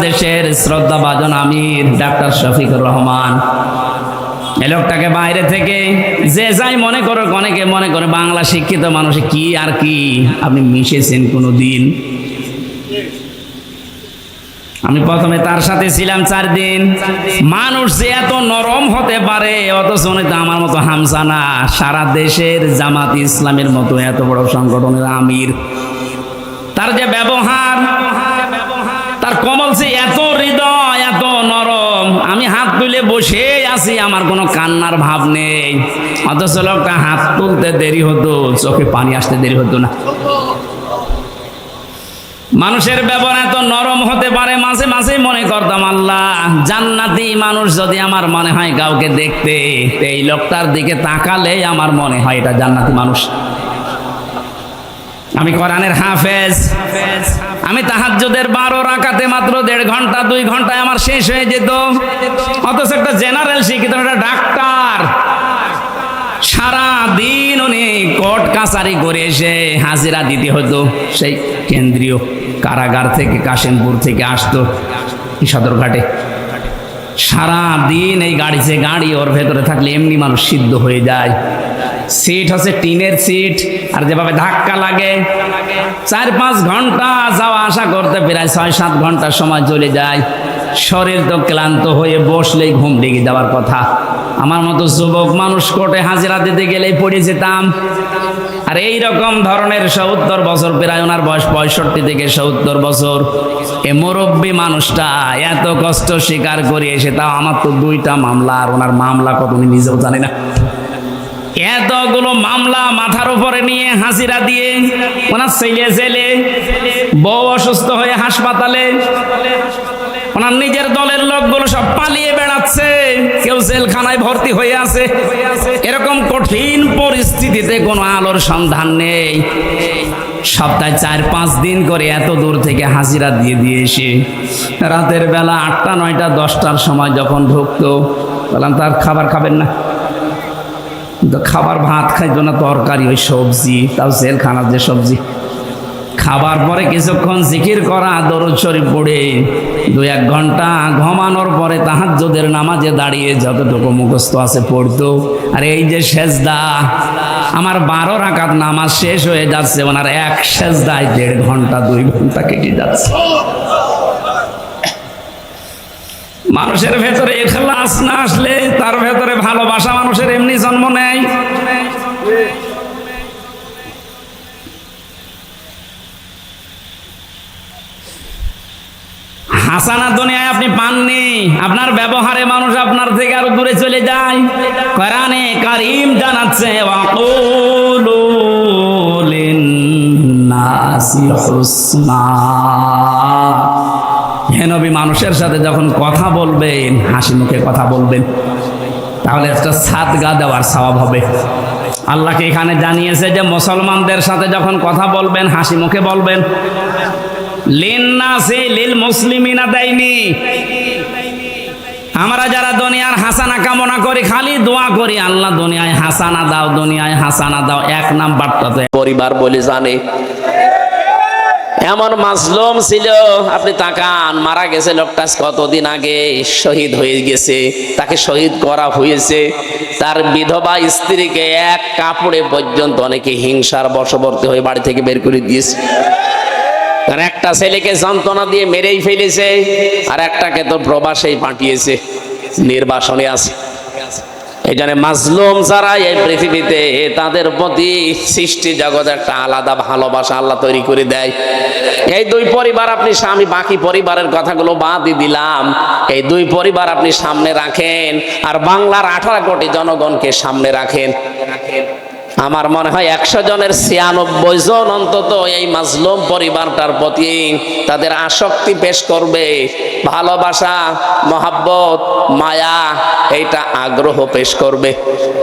দেশের শ্রদ্ধাভাজন আমির ডাক্তার শফিকুর রহমান, এই লোকটাকে বাইরে থেকে যে যাই মনে করো, অনেকে মনে করে বাংলা শিক্ষিত মানুষ কি আর কি, আপনি মিশেছেন কোনো দিন? আমি প্রথমে তার সাথে ছিলাম 4 দিন। মানুষ যে এত নরম হতে পারে, অথচ উনি তো আমার মতো হামসা না। সারা দেশের জামাত ইসলামের মতো এত বড় সংগঠনের আমির, তার যে ব্যবহার, তার কমল যে এত হৃদয়, এত নরম। আমি হাত তুলে বসে আছি, আমার কোনো কান্নার ভাব নেই, অথচ লোকটা হাত তুলতে দেরি হতো, চোখে পানি আসতে দেরি হতো না। মানুষের ব্যবহার এত নরম হতে পারে, মাঝে মাঝে মনে করতাম আল্লাহ, জান্নাতি মানুষ যদি আমার মনে হয় কাউকে দেখতে, এই লোকটার দিকে তাকালে আমার মনে হয় এটা জান্নাতি মানুষ। আমি কোরআনের হাফেজ, আমি তাহাজ্জুদের 12 রাকাতে মাত্র 1.5 ঘন্টা 2 ঘন্টায় আমার শেষ হয়ে যেত, অথচ একটা জেনারেল শিক্ষিত একটা ডাক্তার সারা দিন উনি কোর্ট কাছারি করে এসে হাজিরা দিতে হতো। সেই কেন্দ্রীয় কারাগার থেকে, কাশিমপুর থেকে আসতো সদরঘাটে। সারা দিন এই গাড়ি ওর ভেতরে থাকলে এমনি মানুষ সিদ্ধ হয়ে যায়। সিট হচ্ছে টিনের সিট, আর যেভাবে ধাক্কা লাগে 4-5 ঘন্টা যাওয়া আসা করতে প্রায় 6-7 ঘন্টার সময় চলে যায়। শরীর তো ক্লান্ত হয়ে বসলেই ঘুম লেগে যাওয়ার কথা। আমার মতো যুবক মানুষ কোর্টে হাজিরা দিতে গেলেই পড়ে যেতাম। আর এই রকম ধরনের 70 বছর, প্রায় ওনার বয়স 65 থেকে 70 বছর, এ মুরব্বী মানুষটা এত কষ্ট স্বীকার করে এসে, তাও আমার তো 2টা মামলা, আর ওনার মামলা কত উনি নিজেও জানে না। এতগুলো মামলা মাথার উপরে নিয়ে হাজিরা দিয়ে, ওনার ছেলে বউ অসুস্থ হয়ে হাসপাতালে, ওনার নিজের দলের লোকগুলো সব পালিয়ে বেড়াচ্ছে, কেউ জেলখানায় ভর্তি হয়ে আছে। এরকম কঠিন পরিস্থিতিতে কোনো আলোর সন্ধান নেই। সপ্তাহে 4-5 দিন করে এত দূর থেকে হাজিরা দিয়ে এসে রাতের বেলা 8টা 9টা 10টার সময় যখন ঢুকতো, বললাম তার খাবার খাবেন না? খাবার ভাত খাইতো না, তরকারি ওই সবজি, তাও জেলখানার যে সবজি। খাবার পরে কিছুক্ষণ জিকির করা, দরুদ শরীফ পড়ে 2-1 ঘন্টা ঘুমানোর পরে তাহাজ্জুদের নামাজে দাঁড়িয়ে যতটুকু মুখস্থ আছে পড়তো। আর এই যে সেজদা, আমার 12 রাকাত নামাজ শেষ হয়ে যাচ্ছে, ওনার এক সেজদায় 1.5 ঘন্টা 2 ঘন্টা কেটে যাচ্ছে। মানুষের ভেতরে ইখলাস না আসলে, তার ভেতরে ভালোবাসা মানুষের এমনি জন্ম নেয়। হাসানা দুনিয়ায় আপনি পাননি, আপনার ব্যবহারে মানুষ আপনার থেকে আরো দূরে চলে যায়। কোরআনে কারীম জানাচ্ছে, ওয়াকুলু লিন-নাসি হুসনা। হে নবী, মানুষের সাথে যখন কথা বলবেন হাসি মুখে কথা বলবেন, তাহলে একটা সাদগা দেওয়ার সওয়াব হবে। আল্লাহকে এখানে জানিয়েছে যে মুসলমানদের সাথে যখন কথা বলবেন হাসি মুখে বলবেন। লিন-নাসি লিল মুসলিমিনা দেয়নি। আমরা যারা দুনিয়ার হাসানা কামনা করি, খালি দোয়া করি, আল্লাহ দুনিয়ায় হাসানা দাও, দুনিয়ায় হাসানা দাও, 1 নাম্বারটা তো পরিবার বলে জানে। এমন মাজলুম ছিল, আপনি তাকান, মারা গেছে লোকটা কতদিন আগে, শহীদ হয়ে গেছে, তাকে শহীদ করা হয়েছে। তার বিধবা স্ত্রীকে 1 কাপড়ে পর্যন্ত অনেকে হিংসার বশবর্তী হয়ে বাড়ি থেকে বের করে দিয়েছে। আর একটা ছেলেকে যন্ত্রণা দিয়ে মেরেই ফেলেছে, আর একটাকে তো প্রবাসেই পাঠিয়েছে, নির্বাসনে আছে। এই জন্য মাজলুম যারা এই পৃথিবীতে, তাদের প্রতি সৃষ্টি জগৎ একটা আলাদা ভালোবাসা আল্লাহ তৈরি করে দেয়। এই 2 পরিবার আপনি, আমি বাকি পরিবারের কথাগুলো বাদই দিলাম, এই 2 পরিবার আপনি সামনে রাখেন, আর বাংলার 18 কোটি জনগণকে সামনে রাখেন। আমার মনে হয় 100 জনের 96 জন অন্তত এই মাজলুম পরিবারটার প্রতি তাদের আসক্তি পেশ করবে, ভালোবাসা, মহাব্বত, মায়া, এইটা আগ্রহ পেশ করবে।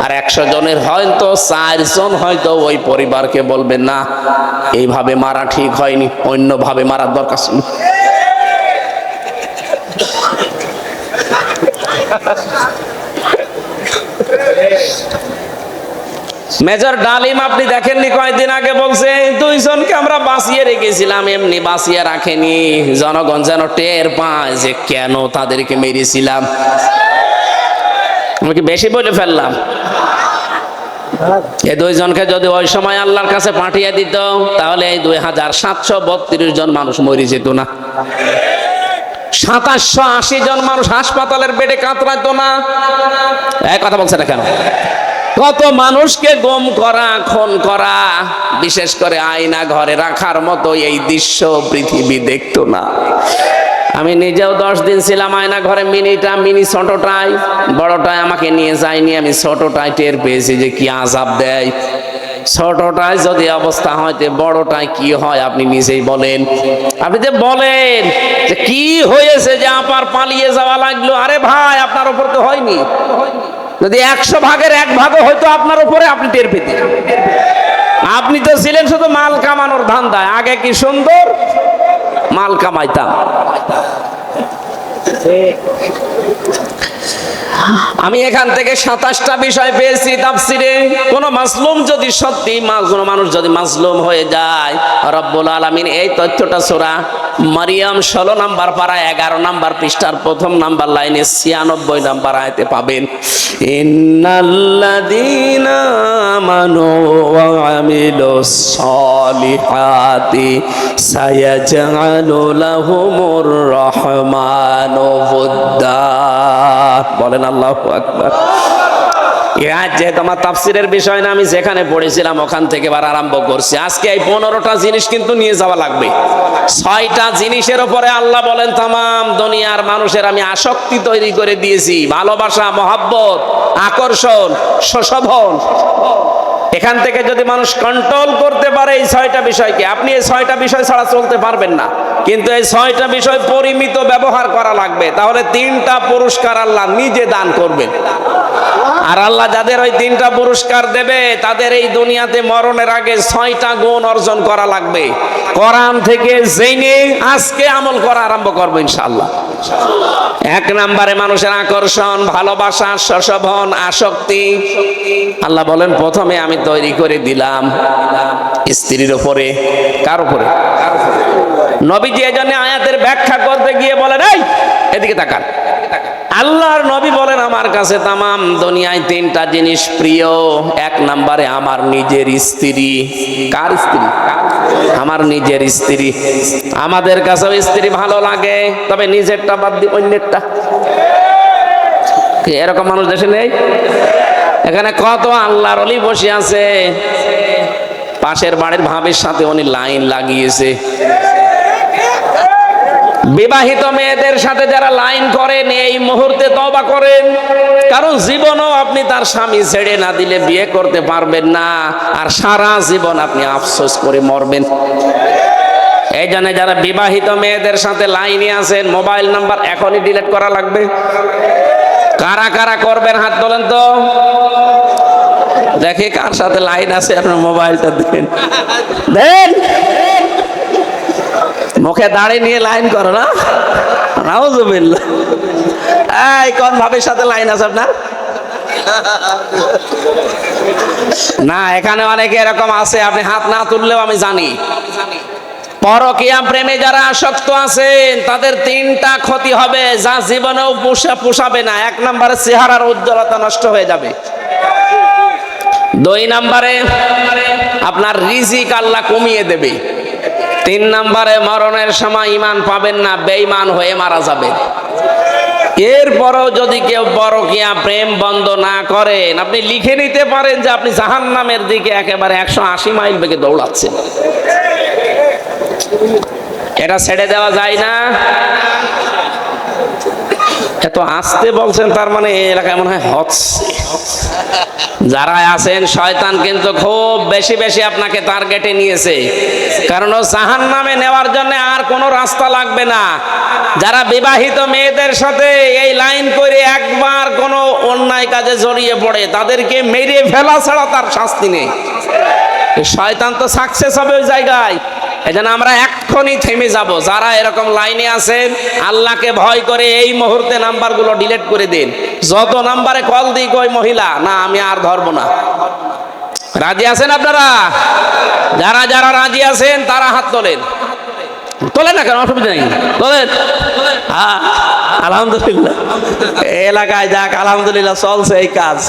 আর 100 জনের হয়তো 4 জন হয়তো ওই পরিবারকে বলবে, না এইভাবে মারা ঠিক হয়নি, অন্যভাবে মারার দরকার ছিল। মেজর ডালিম আপনি দেখেননি কয়েকদিন আগে বলছে দুইজনকে আমরা বাঁচিয়ে রেখেছিলাম, এমনি বাঁচিয়ে রাখেনি, জনগণ যেন টের পায় যে কেন তাদেরকে মেরেছিলাম। আমি কি বেশি বলে ফেললাম? এই দুইজনকে যদি ওই সময় আল্লাহর কাছে পাঠিয়ে দিত তাহলে এই 2732 জন মানুষ মরে যেত না, 2780 জন মানুষ হাসপাতালের বেডে কাতরাতো না। এই কথা বলছে না কেন? কত মানুষকে গুম করা, খুন করা, বিশেষ করে আয়না ঘরে রাখার মতো এই দৃশ্য পৃথিবী দেখতো না। আমি নিজেও 10 দিন ছিলাম আয়না ঘরে, মিনি ছোটটাই, বড়টাই আমাকে নিয়ে যায়নি। আমি ছোটটাই টের পেয়েছি যে কি আযাব দেয়। ছোটটাই যদি অবস্থা হয় তো বড়টাই কি হয় আপনি নিজেই বলেন। আপনি যে বলেন যে কি হয়েছে যে আপার পালিয়ে যাওয়া লাগলো, আরে ভাই আপনার উপর তো হয়নি, যদি 100 ভাগের 1 ভাগও হয়তো আপনার উপরে, আপনি টের পেতেন। আপনি তো ছিলেন শুধু মাল কামানোর ধান্দায়, আগে কি সুন্দর মাল কামাইতাম। আমি এখান থেকে 27টা বিষয় পেয়েছি তাফসিরে। কোন মাসলুম যদি সত্যি কোন মানুষ যদি মাসলুম হয়ে যায়, রব্বুল আলামিন এই তথ্যটা সূরা মারিয়াম 16 নম্বর পারা 11 নম্বর পৃষ্ঠার 1ম নম্বর লাইনে 96 নম্বর আয়াতে পাবেন। ইন্নাল্লাযীনা আমানু ওয়া আমিলুস সালিহাতি সায়াজআলু লাহুমুর রাহমানু উদ্দা। বলেন আল্লাহু আকবার। যেহেতু আমার তাফসিরের বিষয় না, আমি যেখানে পড়েছিলাম ওখান থেকে আবার আরম্ভ করছি। আজকে এই 15টা জিনিস কিন্তু নিয়ে যাওয়া লাগবে। 6টা জিনিসের উপরে আল্লাহ বলেন তামাম দুনিয়ার মানুষের আমি আসক্তি তৈরি করে দিয়েছি, ভালোবাসা, মহাব্বত, আকর্ষণ, সুশোভন। এখান থেকে যদি মানুষ কন্ট্রোল করতে পারে এই 6টা বিষয়কে, আপনি এই 6টা বিষয় ছাড়া চলতে পারবেন না। কিন্তু এই 6টা বিষয় পরিমিত ব্যবহার করা লাগবে, তাহলে 3টা পুরস্কার আল্লাহ নিজে দান করবেন। আর আল্লাহ যাদের ওই 3টা পুরস্কার দেবে তাদের এই দুনিয়াতে মরণের আগে 6টা গুণ অর্জন করা লাগবে। কোরআন থেকে জেনে আজকে আমল করা আরম্ভ করবো ইনশাআল্লাহ। 1 নম্বরে মানুষের আকর্ষণ, ভালোবাসা, সুশোভন, আসক্তি। আল্লাহ বলেন প্রথমে আমি তৈরি করে দিলাম স্ত্রীর উপরে। কার উপরে? নবীজি এজন্য আয়াতের ব্যাখ্যা করতে গিয়ে বলেন এই এদিকে তাকান। আল্লাহর নবী বলেন আমার কাছে তামাম দুনিয়ায় 3টা জিনিস প্রিয়। 1 নম্বরে আমার নিজের স্ত্রী। কার স্ত্রী? আমার নিজের স্ত্রী। আমাদের কাছেও স্ত্রী ভালো লাগে, তবে নিজেরটা বাদ দিয়ে অন্যেরটা। এরকম মানুষ দেশে নেই? এখানে কত আল্লাহর ওলি বসে আছে, পাশের বাড়ির ভাবির সাথে উনি লাইন লাগিয়েছে। বিবাহিত মেয়েদের সাথে যারা লাইন করেন এই মুহূর্তে তওবা করেন, কারণ জীবনও আপনি তার স্বামী ছেড়ে না দিলে বিয়ে করতে পারবেন না, আর সারা জীবন আপনি আফসোস করে মরবেন। এই জন্য যারা বিবাহিত মেয়েদের সাথে লাইনে আছেন মোবাইল নাম্বার এখনই ডিলিট করা লাগবে। কারা কারা করবেন হাত তোলেন তো দেখে, কার সাথে লাইন আছে আপনার মোবাইলটা দেন। দেন, মুখে দাঁড়িয়ে নিয়ে লাইন করো না, নাউজুবিল্লাহ। এই কোন ভাবের সাথে লাইন আছে আপনার? না, এখানে অনেকে এরকম আছে, আপনি হাত না তুললেও আমি জানি। পরকীয়া প্রেমে যারা আসক্ত আছেন তাদের 3টা ক্ষতি হবে যা জীবনেও পোষাবে না। 1 নম্বরে চেহারার উজ্জ্বলতা নষ্ট হয়ে যাবে। 2 নম্বরে আপনার রিজিক আল্লাহ কমিয়ে দেবে। 3 নম্বরে মরণের সময় ঈমান পাবেন না, বেঈমান হয়ে মারা যাবেন। এরপরও যদি কেউ পরকীয়া প্রেম বন্ধ না করেন, আপনি লিখে নিতে পারেন যে আপনি জাহান্নামের দিকে একেবারে 180 মাইল বেগে দৌড়াচ্ছেন। এটা ছেড়ে দেওয়া যায় না। এত আসতে বলছেন, তার মানে এলাকায় মনে হয় হচ্ছে। যারা আছেন শয়তান কিন্তু খুব বেশি বেশি আপনাকে টার্গেটে নিয়েছে, কারণ ও জাহান্নামে নেওয়ার জন্য আর কোনো রাস্তা লাগবে না। যারা বিবাহিত মেয়েদের সাথে এই লাইন করে একবার কোনো অন্যায় কাজে জড়িয়ে পড়ে তাদেরকে মেরে ফেলা ছাড়া তার শাস্তি নেই। শয়তান তো সাকসেস হবে ওই জায়গায়। এজন্য আমরা এক্ষুনি থেমে যাব। যারা এরকম লাইনে আছেন আল্লাহকে ভয় করে এই মুহূর্তে নাম্বারগুলো ডিলিট করে দিন। যত নাম্বারে কল দিই কই মহিলা, না আমি আর ধরবো না, রাজি আছেন আপনারা? যারা যারা রাজি আছেন তারা হাত তোলেন। তোলেন না কেন, অসুবিধা নেই, তোলেন। আলহামদুলিল্লাহ, এলাকায় যাক, আলহামদুলিল্লাহ চলছে এই কাজ।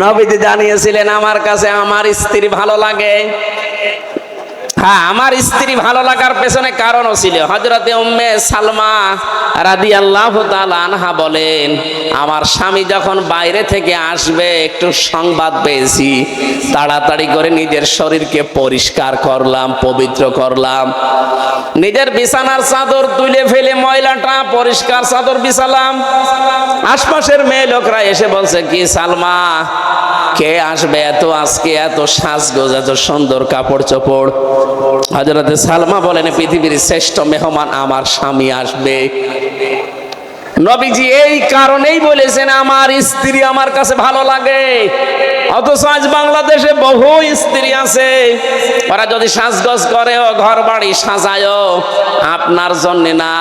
নবীজি জানিয়েছিলেন আমার কাছে আমার স্ত্রী ভালো লাগে। হ্যাঁ, আমার স্ত্রী ভালো লাগার পেছনে কারণও ছিল। হযরতে উম্মে সালমা রাদিয়াল্লাহু তাআলা আনহা বলেন, আমার স্বামী যখন বাইরে থেকে আসবে একটু সংবাদ পেয়েছি, তাড়াতাড়ি করে নিজের শরীরকে পরিষ্কার করলাম, পবিত্র করলাম, নিজের বিছানার চাদর তুলে ফেলে ময়লাটা পরিষ্কার চাদর বিছালাম। আশপাশের মেয়ে লোকরা এসে বলছে, কি সালমা, কে আসবে এত আজকে, এত সাজগোজ, এত সুন্দর কাপড় চোপড়? হযরতে সালমা বলেন, পৃথিবীর শ্রেষ্ঠ মেহমান আমার স্বামী আসবে। নবীজি এই কারণেই বলেছেন আমার স্ত্রী আমার কাছে ভালো লাগে। অথচ আজ বাংলাদেশে বহু স্ত্রী আছে, ওরা যদি সাজগোজ করে ও ঘর বাড়ি সাজায় আপনার জন্য না,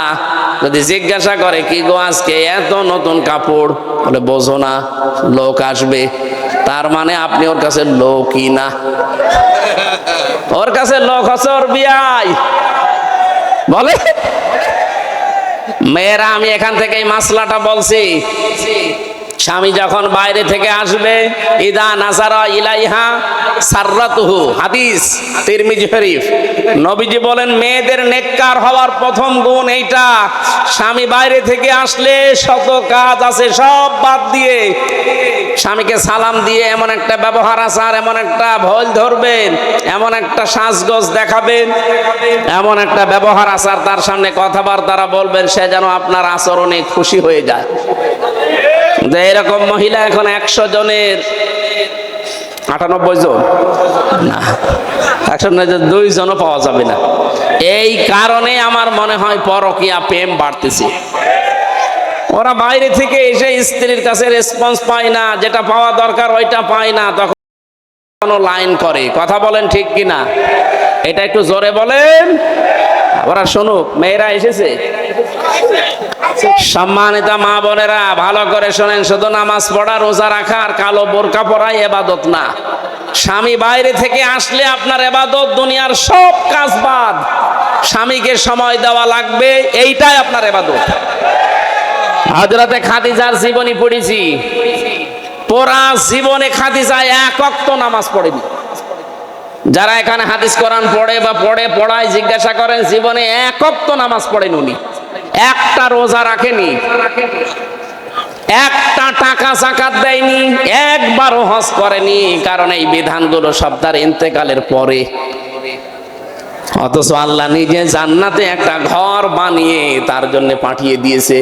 যদি জিজ্ঞাসা করে কি গো আজকে এত নতুন কাপড়, বলে বোঝো না লোক আসবে, তার মানে আপনি ওর কাছে লোকই না, ওর কাছে লোক হচ্ছে ওর বিয়াই। বলে মেয়েরা, আমি এখান থেকে এই মাসলাটা বলছি, স্বামী যখন বাইরে থেকে আসবে, ইদা নাজারা ইলাইহা সাররাতুহু, হাদিস তিরমিজি শরীফ। নবীজি বলেন মেয়েদের নেককার হওয়ার প্রথম গুণ এইটা, স্বামী বাইরে থেকে আসলে শত কাজ আছে সব বাদ দিয়ে স্বামীকে সালাম দিয়ে এমন একটা ব্যবহার আচার, এমন একটা ভয় ধরবেন, এমন একটা সাজগোজ দেখাবেন, এমন একটা ব্যবহার আচার তার সামনে কথাবার্তা বলবেন, সে যেন আপনার আচরণে খুশি হয়ে যায়। যে এরকম মহিলা এখন 100 জনের 98 জন না, 102 জনও পাওয়া যাবে না। এই কারণে আমার মনে হয় পরকীয়া প্রেম বাড়তেছে। ওরা বাইরে থেকে এসে স্ত্রীর কাছে রেসপন্স পায় না, যেটা পাওয়া দরকার ওইটা পায় না, তখন লাইন করে। কথা বলেন ঠিক কিনা? এটা একটু জোরে বলেন, ওরা শুনুক। মেয়েরা এসেছে, সম্মানিত মা বোনেরা ভালো করে শোনেন, শুধু নামাজ পড়া, রোজা রাখা আর কালো বোরকা পরাই ইবাদত না। স্বামী বাইরে থেকে আসলে আপনার ইবাদত, দুনিয়ার সব কাজ বাদ, স্বামীকে সময় দেওয়া লাগবে, এইটাই আপনার ইবাদত। হযরতে খাদিজার জীবনী পড়েছি, পুরা জীবনে খাদিজা এক ওয়াক্ত নামাজ পড়েনি। যারা এখানে হাদিস কোরআন পড়ে বা পড়ায় জিজ্ঞাসা করেন, জীবনে এক ওয়াক্ত নামাজ পড়েন উনি, একটা রোজা রাখেনি, একটা টাকা যাকাত দেয়নি, একবারও হজ করেনি, কারণ এই বিধানগুলো সব তার ইন্তেকালের পরে। অথচ আল্লাহ নিজে জান্নাতে একটা ঘর বানিয়ে তার জন্য পাঠিয়ে দিয়েছে।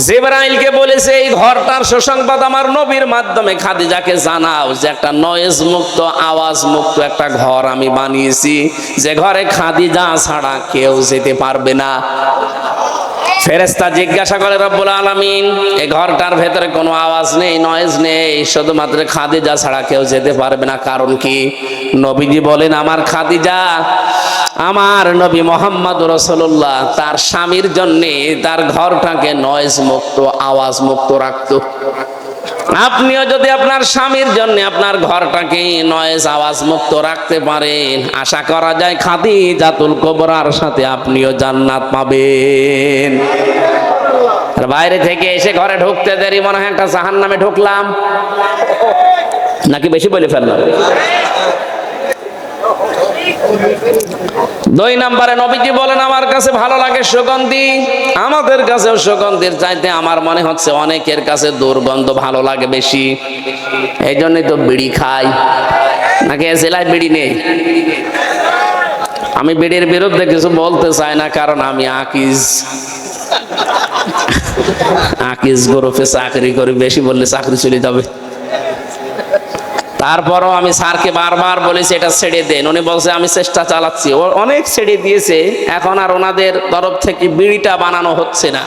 জিবরাইলকে বলেছে এই ঘরটার সুসংবাদ আমার নবীর মাধ্যমে খাদিজাকে জানাও, যে একটা নয়েজ মুক্ত, আওয়াজ মুক্ত একটা ঘর আমি বানিয়েছি, যে ঘরে খাদিজা ছাড়া কেউ যেতে পারবে না। ফেরেশতা জিজ্ঞাসা করে, রব্বুল আলামিন এই ঘরটার ভেতরে কোনো আওয়াজ নেই, নয়েজ নেই, শুধুমাত্র খাদিজা ছাড়া কেউ যেতে পারবে না, কারণ কি? নবীজি বলেন আমার খাদিজা, আমার নবী মুহাম্মদ রাসূলুল্লাহ তার স্বামীর জন্য তার ঘরটাকে নয়েজ মুক্ত, আওয়াজ মুক্ত রাখতো। আপনিও যদি আপনার স্বামীর জন্য আপনার ঘরটাকে নয়েজ আওয়াজ মুক্ত রাখতে পারেন, আশা করা যায় খাদিজাতুল কুবরার সাথে আপনিও জান্নাত পাবেন। আর বাইরে থেকে এসে ঘরে ঢুকতে দেরি মনে হয় একটা জাহান্নামে ঢুকলাম, নাকি বেশি বলে ফেললাম? 2 নম্বরে নবীজি বলেন আমার কাছে ভালো লাগে সুগন্ধি। আমাদের কাছেও সুগন্ধির চাইতে আমার মনে হচ্ছে অনেকের কাছে দুর্গন্ধ ভালো লাগে বেশি, এই জন্যই তো বিড়ি খাই। নাকি জেলায় বিড়ি নেই? আমি বিড়ির বিরুদ্ধে কিছু বলতে চাই না, কারণ আমি আকিজ গ্রুপে চাকরি করি, বেশি বললে চাকরি চলে যাবে। তারপরও আমি স্যারকে বারবার বলেছি এটা ছেড়ে দেন, উনি বলছে আমি চেষ্টা চালাচ্ছি। ও অনেক ছেড়ে দিয়েছে, এখন আর ওনাদের তরফ থেকে বিড়িটা বানানো হচ্ছে না।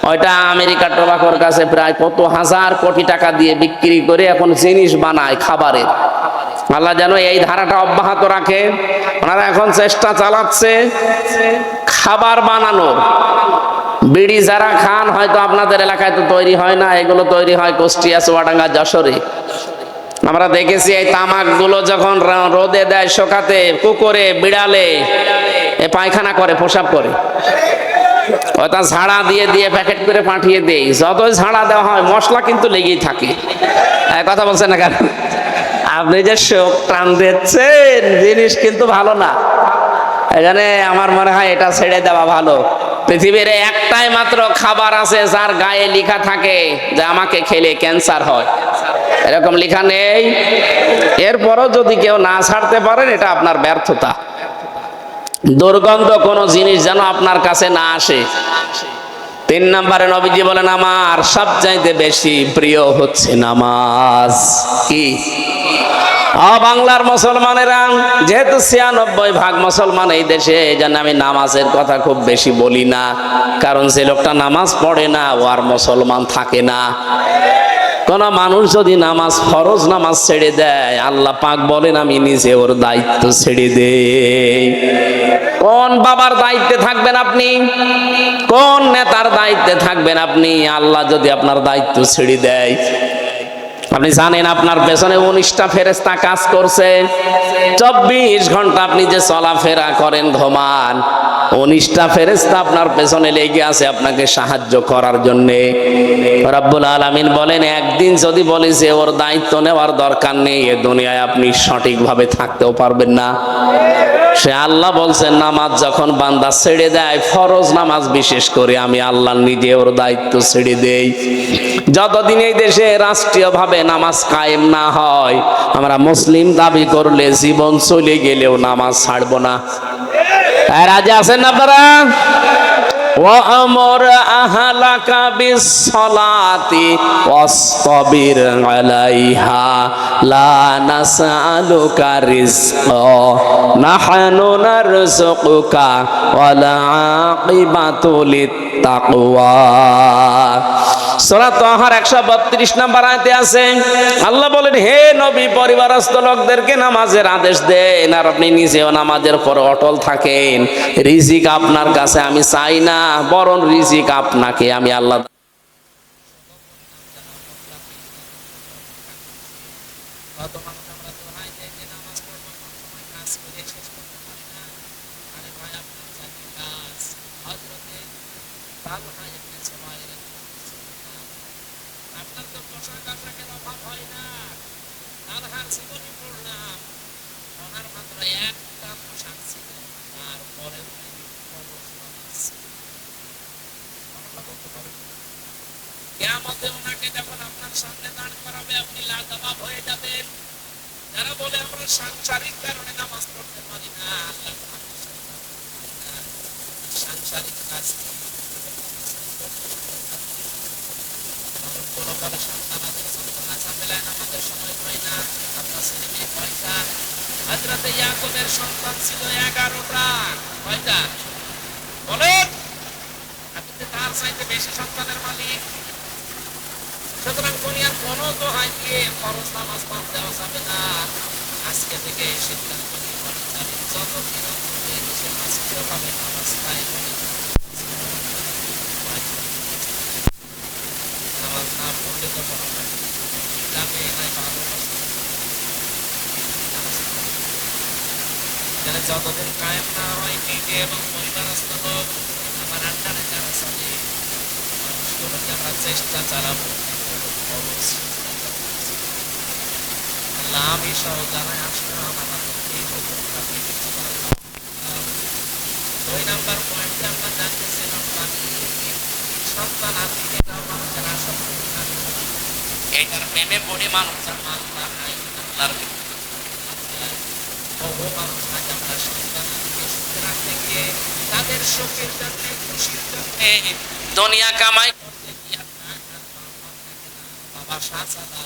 ওইটা আমেরিকার টোবাকোর কাছে প্রায় কত হাজার কোটি টাকা দিয়ে বিক্রি করে এখন জিনিস বানায় খাবারের। আল্লাহ যেন এই ধারাটা অব্যাহত রাখে। ওনারা এখন চেষ্টা চালাচ্ছে খাবার বানানোর, বিড়ি যারা খান, হয়তো আপনাদের এলাকায় তো তৈরি হয় না, এগুলো তৈরি হয় কুষ্টিয়া, চুয়াডাঙ্গা, যশোরে। আমরা দেখেছি এই তামাক গুলো যখন রোদে দেয় শোকাতে, কুকুরে বিড়ালে পায়খানা করে, প্রসাব করে, ওটা ঝাড়া দিয়ে দিয়ে প্যাকেট করে পাঠিয়ে দেই। যতই ঝাড়া দেওয়া হয় মশলা কিন্তু লেগেই থাকে। কথা বলছেন না কেন? আপনি যে শোক টান দিচ্ছেন, জিনিস কিন্তু ভালো না। এখানে আমার মনে হয় এটা ছেড়ে দেওয়া ভালো। পৃথিবীর একটাই মাত্র খাবার আছে যার গায়ে লেখা থাকে যে আমাকে খেলে ক্যান্সার হয়, এরকম লেখা নেই। এরপরও যদি কেউ না ছাড়তে পারেন, এটা আপনার ব্যর্থতা। দুর্গন্ধ কোন জিনিস যেন আপনার কাছে না আসে। 3 নম্বরে নবীজি বলেন, আমার সবচাইতে বেশি প্রিয় হচ্ছে নামাজ। কি? বাংলার মুসলমানেরা যেহেতু 96% মুসলমান এই দেশে, এই জন্য আমি নামাজের কথা খুব বেশি বলি না, কারণ যে লোকটা নামাজ পড়ে না ও আর মুসলমান থাকে না। কোন মানুষ যদি নামাজ, ফরজ নামাজ ছেড়ে দেয়, আল্লাহ পাক বলেন আমি নিজে ওর দায়িত্ব ছেড়ে দেই। কোন বাবার দায়িত্বে থাকবেন আপনি? কোন নেতার দায়িত্বে থাকবেন আপনি? আল্লাহ যদি আপনার দায়িত্ব ছেড়ে দেয়, আপনি জানেন আপনার পেছনে 19টা ফেরেশতা কাজ করছে। 24 ঘন্টা আপনি যে চলাফেরা করেন, ঘুমান, 19টা ফেরেশতা আপনার পেছনে লেগে আছে আপনাকে সাহায্য করার জন্য। রব্বুল আলামিন বলেন, একদিন যদি বলি যে ওর দায়িত্ব নেওয়ার দরকার নেই, এ দুনিয়ায় আপনি সঠিকভাবে থাকতেও পারবেন না। সে আল্লাহ বলছেন, নামাজ যখন বান্দা ছেড়ে দেয়, ফরজ নামাজ বিশেষ করে, আমি আল্লাহ নিজে ওর দায়িত্ব ছেড়ে দেই। যতদিন এই দেশে রাষ্ট্রীয়ভাবে নামাজ কায়েম না হয়, আমরা মুসলিম দাবি করলে জীবন চলে গেলেও নামাজ ছাড়বো না। রাজি আছেন আপনারা? ওয়ামর আহলাকা বিসসালাতি ওয়াসতাবির আলাইহা লা নাসআলুকা রিজকা নাহনু নারযুকুকা ওয়াল আকিবাতু লিত্তাকওয়া। সূরা তাহার 132 নম্বর আয়াতে আছে, আল্লাহ বলেন, হে নবী, পরিবারস্থ লোকদেরকে নামাজের আদেশ দেন আর আপনি নিজেও নামাজের পর অটল থাকেন। রিজিক আপনার কাছে আমি চাই না, বরং রিজিক আপনাকে আমি আল্লাহ। কিয়ামতে ওনাকে যখন আপনার সামনে দাঁড় করাবে, আপনি লাজবাব হয়ে যাবেন। যারা বলে আমরা সাংসারিক কারণে নামাজ পড়তে পারি না, আল্লাহ সাংসারিক কাজ আমাদের সময় হয় না, আপনার ছেলে মেয়ে কয়টা? হযরতে ইয়াকুবের সন্তান ছিল 11টা। কয়টা বলেন? আপনি তার চাইতে বেশি সন্তানের মালিক। সুতরাং দুনিয়ার কোনো দোহাই দিয়ে ফরজ নামাজ বাদ দেওয়া যাবে না। আজকে থেকে সিদ্ধান্ত নিয়ে যতদিন রাষ্ট্রীয়ভাবে নামাজ কায়েম হবে, নামাজ না পড়লে তো কোনো যাবে নাই ভালো। যতদিন কায়েম না হয়, নিজে এবং পরিবারস্থ লোক আমার আন্ডারে যারা চলে, মানুষগুলোকে আমরা চেষ্টা চালাবো। আল্লাহ আমি সহ জানাই আসলাম আমাদেরকে 2 নাম্বার পয়েন্টে আমরা জানতেছিলাম সন্তান আছে, এটাও মানুষের আশা। এটার প্রেমে পড়ে মানুষের মাল্লা নাই। আল্লাহর বহু মানুষ আজ আমরা সন্তানকে সুখে রাখতে গিয়ে তাদের সুখের জন্য, খুশির জন্য দুনিয়া কামাই করতে গিয়ে বাবা সাজাদা।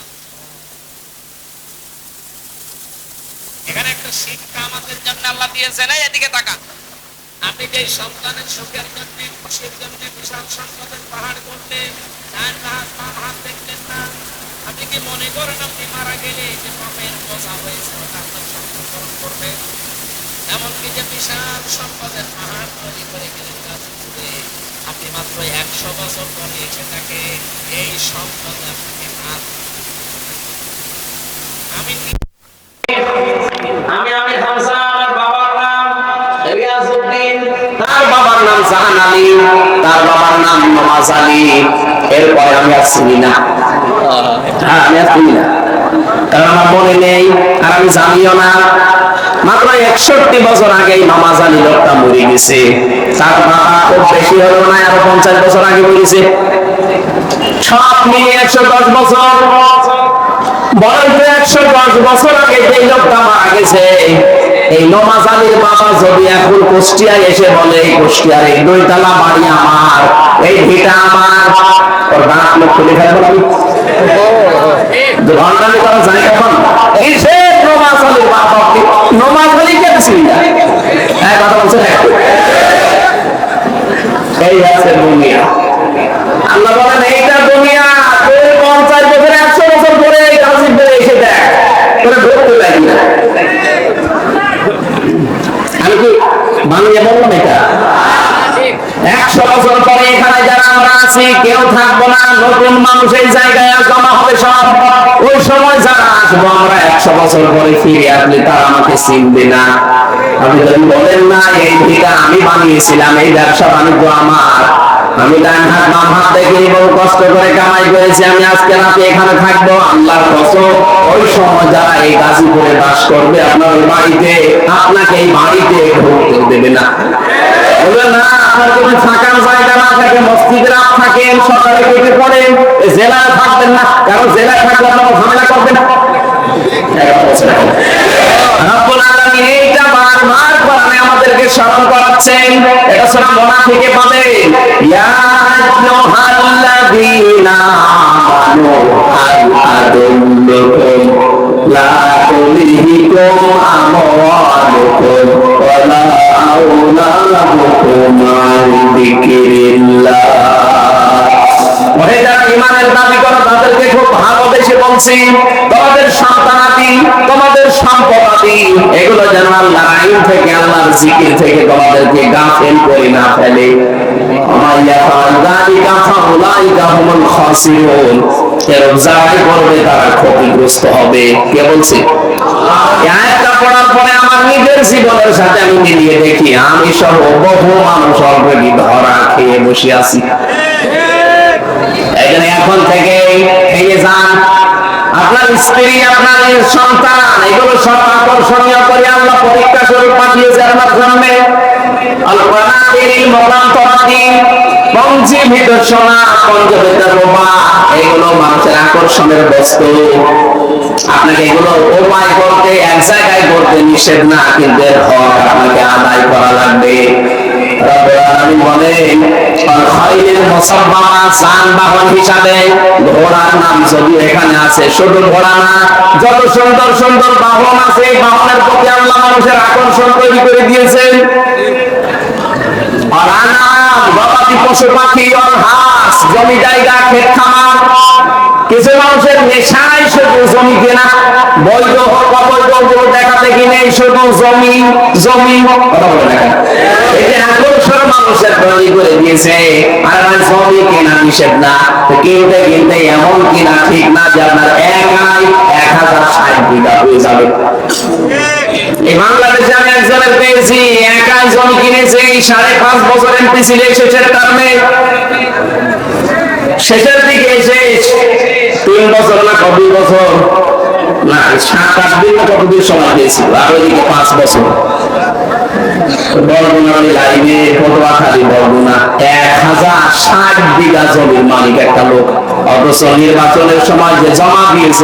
এখানে একটা শিক্ষা আমাদের জন্য আল্লাহ দিয়েছেন। এদিকে তাকান, আপনি যে সন্তানের সুখের জন্য, খুশির জন্য বিশাল সম্পদের পাহাড় করলে হাত দেখলেন না, আপনি কি মনে করেন আপনি মারা গেলে যে পাপের বোঝা হয়েছে ওটা আপনার সন্তান গ্রহণ করবে? এমনকি যে বিশাল সম্পদের পাহাড় তৈরি করে গেলেন, আপনি মাত্র বছর পরে এসে থাকে এই সম্পদ আপনাকে আমি আমি হামজা, আমার বাবার নাম রিয়াজউদ্দিন, তার বাবার নাম জাহান আলী, তার বাবার নাম নওয়াজ আলী। এরপরে আমি আর চিনি না, আমি আর চিনি না, কারণ আমার মনে নেই আর আমি জানিও না। মাত্র 61 বছর আগে নওয়াজ আলী লোকটা মরে গেছে। তার বাবা খুব বেশি হলো না, আরো 50 বছর আগে মরেছে। সব মিলিয়ে 110 বছর। বলেন তো 110 বছর আগে যে লোকটা মারা গেছে, এই নওয়াজ আলীর বাবা যদি এখন কুষ্টিয়ায় এসে বলে কুষ্টিয়ার এই 2 তলা বাড়ি আমার, এই ভিটা আমার, ওর দাঁত মুখ খুলে ফেলবো আমি। ঘন্টানি করা যায় এখন এই সে নওয়াজ আলীর বাবা, নওয়াজ আলী কে ছিল না, হ্যাঁ কথা বলছে। এই আছে দুনিয়া। আল্লাহ বলেন এইটা দুনিয়া, 50 বছর 100 বছর পরে এই কাছে এসে দেখ তোরা ধরতে লাগি না। আমি কি বানিয়ে বললাম এটা? 100 বছর পরে এখানে যারা আমরা আছি কেউ থাকবো না, নতুন মানুষ এই জায়গায় জমা হবে সব। ওই সময় যারা আসবো আমরা 100 বছর পরে ফিরে আসলে তারা আমাকে চিনবে না। আমি যদি বলেন না এই ভিটা আমি বানিয়েছিলাম, এই ব্যবসা বাণিজ্য আমার, আমি ডান হাত বাম হাত দেখে বহু কষ্ট করে কামাই করেছি, আমি আজকে রাতে এখানে থাকবো, আল্লাহর কসম ওই সময় যারা এই গাজীপুরে বাস করবে আপনার ওই বাড়িতে, আপনাকে এই বাড়িতে ঢুকতে দেবে না। বলবেন না আপনার যদি থাকার জায়গা না থাকে, মসজিদে রাত থাকেন, সকালে কেটে পড়েন, জেলায় থাকবেন না, কারণ জেলায় থাকলে আপনার ঝামেলা করবেন। রব্বুল আলামিন এইটা বারবার কোরআনে আমাদেরকে স্মরণ করাচ্ছেন। এটা সূরা মুনাফিক থেকে পাবেন, ইয়া আইয়ুহাল্লাযীনা আমানু হাল আদুল্লুকুম লা তুলহিকুম আমওয়ালুকুম ওয়ালা আওলাদুকুম আন যিকরিল্লাহ। ওহে যারা ঈমানের দাবি করো তাদেরকে খুব ভালোবেসে বলছি, তোমাদের সন্তানাদি, তোমাদের সম্পদাদি এগুলো যেন আল্লাহর আইন থেকে, আল্লাহর জিকির থেকে তোমাদেরকে গাফেল করে না ফেলে। যারাই করবে তারা ক্ষতিগ্রস্ত হবে। কে বলছে? আয়াতটা পড়ার পরে আমার নিজের জীবনের সাথে আমি মিলিয়ে দেখি, আমি সহ বহু মানুষ অলরেডি ধরা খেয়ে বসে আছি। এখন থেকে ভেঙে যান। আপনার স্ত্রী, আপনার সন্তান এগুলো সব আকর্ষণীয় করে আল্লাহ পরীক্ষা স্বরূপ পাঠিয়েছে আপনার জন্মে। এগুলো মানুষের আকর্ষণের বস্তু। আপনাকে এগুলো উপায় করতে, এক জায়গায় করতে নিষেধ না, কিন্তু এর হক আপনাকে আদায় করা লাগবে। যানবাহন হিসাবে ঘোড়ার নাম যদি এখানে আছে, শুধু ঘোড়া না, যত সুন্দর সুন্দর বাহন আছে, বাহনের প্রতি আল্লাহ মানুষের আকর্ষণ তৈরি করে দিয়েছেন। পশু পাখি, হাঁস, জমি জায়গা, ক্ষেত খামার। কিছু মানুষের নেশায় শুধু জমি কেনা, বৈধ হোক অবৈধ গুলো দেখাতে কিনে শুধু জমি জমি কথা বলে দেখা, এটা আকর্ষণ মানুষের তৈরি করে দিয়েছে। আর জমি কেনা নিষেধ না, কিনতে কিনতে এমন কিনা ঠিক না যে আপনার একাই 1060 বিঘা হয়ে যাবে। এই বাংলাদেশে আমি একজনের পেয়েছি, একাই জমি কিনেছে 5.5 বছর এমপি ছিল, শেষের টার্মে, শেষের দিকে এসে 3 বছর না 2 বছর না 7-8 দিন না কতদিন সময় দিয়েছিল, আর ওইদিকে 5 বছর। বরগুনা লাইনে পটুয়াখালী বরগুনা 1060 বিঘা জমির মালিক একটা লোক, অথচ নির্বাচনের সময় যে জমা দিয়েছে